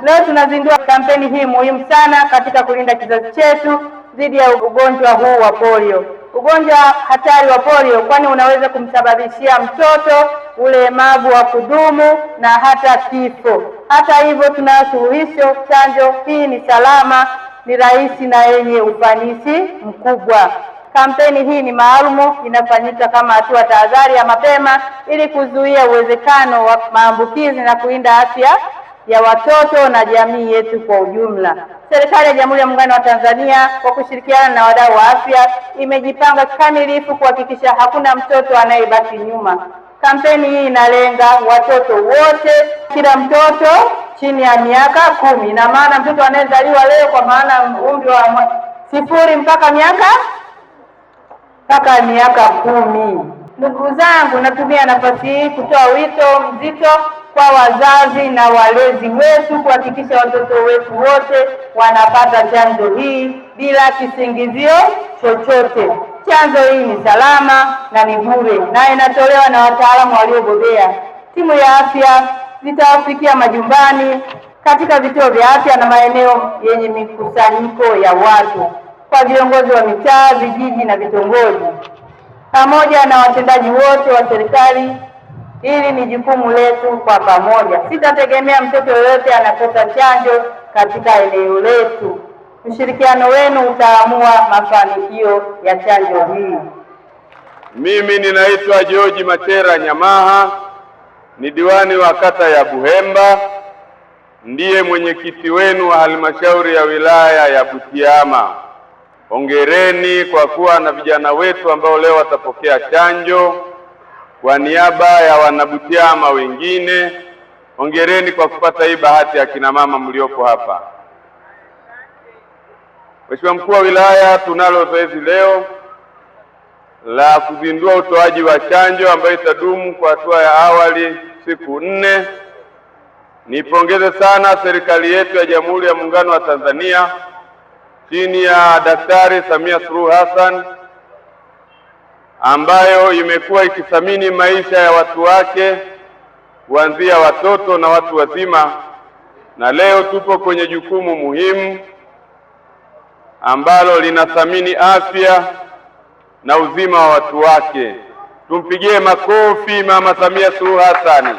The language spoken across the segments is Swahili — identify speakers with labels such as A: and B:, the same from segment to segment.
A: Leo tunazindua kampeni hii muhimu sana katika kulinda kizazi chetu dhidi ya ugonjwa huu wa polio. Ugonjwa hatari wa polio kwani unaweza kumsababishia mtoto ulemavu wa kudumu na hata kifo. Hata hivyo, tunayo suluhisho. Chanjo hii ni salama, ni rahisi na yenye ufanisi mkubwa. Kampeni hii ni maalumu, inafanyika kama hatua tahadhari ya mapema ili kuzuia uwezekano wa maambukizi na kulinda afya ya watoto na jamii yetu kwa ujumla. Serikali ya Jamhuri ya Muungano wa Tanzania kwa kushirikiana na wadau wa afya imejipanga kikamilifu kuhakikisha hakuna mtoto anayebaki nyuma. Kampeni hii inalenga watoto wote, kila mtoto chini ya miaka 10. Na maana mtoto anayezaliwa leo kwa maana umri wa 0 mpaka miaka 10. Ndugu zangu, natumia nafasi hii kutoa wito mzito kwa wazazi na walezi wetu kuhakikisha watoto wetu wote wanapata chanjo hii bila kisingizio chochote. Chanjo hii ni salama na ni bure na inatolewa na wataalamu waliobobea. Timu ya afya zitawafikia majumbani, katika vituo vya afya na maeneo yenye mikusanyiko ya watu, kwa viongozi wa mitaa, vijiji na vitongoji, pamoja na watendaji wote wa serikali. Hili ni jukumu letu kwa pamoja. Sitategemea mtoto yoyote anakosa chanjo katika eneo letu. Ushirikiano wenu utaamua mafanikio ya chanjo hii.
B: Mimi ninaitwa George Matera Nyamaha, ni diwani wa kata ya Buhemba, ndiye mwenyekiti wenu wa halmashauri ya wilaya ya Butiama. Hongereni kwa kuwa na vijana wetu ambao leo watapokea chanjo. Kwa niaba ya wanabutiama wengine, hongereni kwa kupata hii bahati ya kina mama mlioko hapa. Mheshimiwa Mkuu wa Wilaya, tunalo zoezi leo la kuzindua utoaji wa chanjo ambayo itadumu kwa hatua ya awali siku 4. Nipongeze sana serikali yetu ya Jamhuri ya Muungano wa Tanzania chini ya Daktari Samia Suluhu Hassan ambayo imekuwa ikithamini maisha ya watu wake kuanzia watoto na watu wazima, na leo tupo kwenye jukumu muhimu ambalo linathamini afya na uzima wa watu wake. Tumpigie makofi Mama Samia Suluhu Hassan.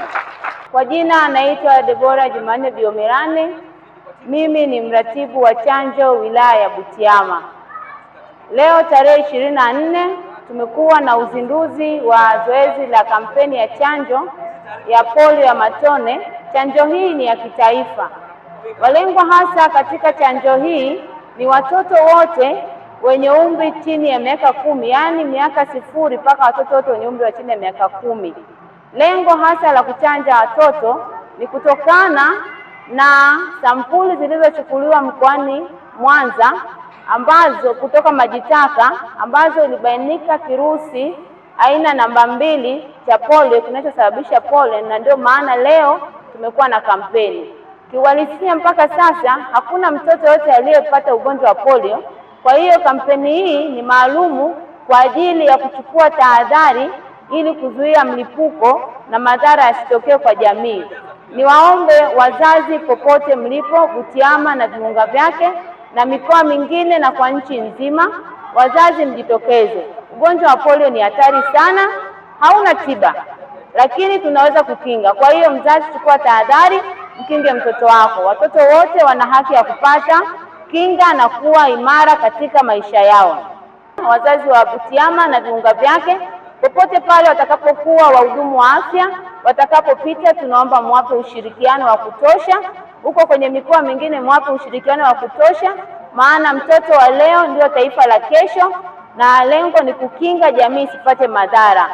C: Kwa jina anaitwa Debora Jumanne Biomerane. Mimi ni mratibu wa chanjo wilaya ya Butiama. Leo tarehe 24 tumekuwa na uzinduzi wa zoezi la kampeni ya chanjo ya polio ya matone. Chanjo hii ni ya kitaifa. Walengwa hasa katika chanjo hii ni watoto wote wenye umri chini ya miaka 10, yaani miaka 0 mpaka watoto wote wenye umri wa chini ya miaka 10. Lengo hasa la kuchanja watoto ni kutokana na sampuli zilizochukuliwa mkoani Mwanza ambazo kutoka majitaka ambazo ilibainika kirusi aina namba 2 cha polio kinachosababisha polio, na ndio maana leo tumekuwa na kampeni. Kiuhalisia mpaka sasa hakuna mtoto yote aliyepata ugonjwa wa polio. Kwa hiyo kampeni hii ni maalumu kwa ajili ya kuchukua tahadhari ili kuzuia mlipuko na madhara yasitokee kwa jamii. Niwaombe wazazi popote mlipo Butiama na viunga vyake na mikoa mingine na kwa nchi nzima, wazazi mjitokeze. Ugonjwa wa polio ni hatari sana, hauna tiba, lakini tunaweza kukinga. Kwa hiyo mzazi, chukua tahadhari, mkinge mtoto wako. Watoto wote wana haki ya kupata kinga na kuwa imara katika maisha yao. Wazazi wa Butiama na viunga vyake, popote pale watakapokuwa wahudumu wa afya watakapopita, tunaomba mwape ushirikiano wa kutosha. Huko kwenye mikoa mingine mwape ushirikiano wa kutosha, maana mtoto wa leo ndio taifa la kesho, na lengo ni kukinga jamii isipate madhara.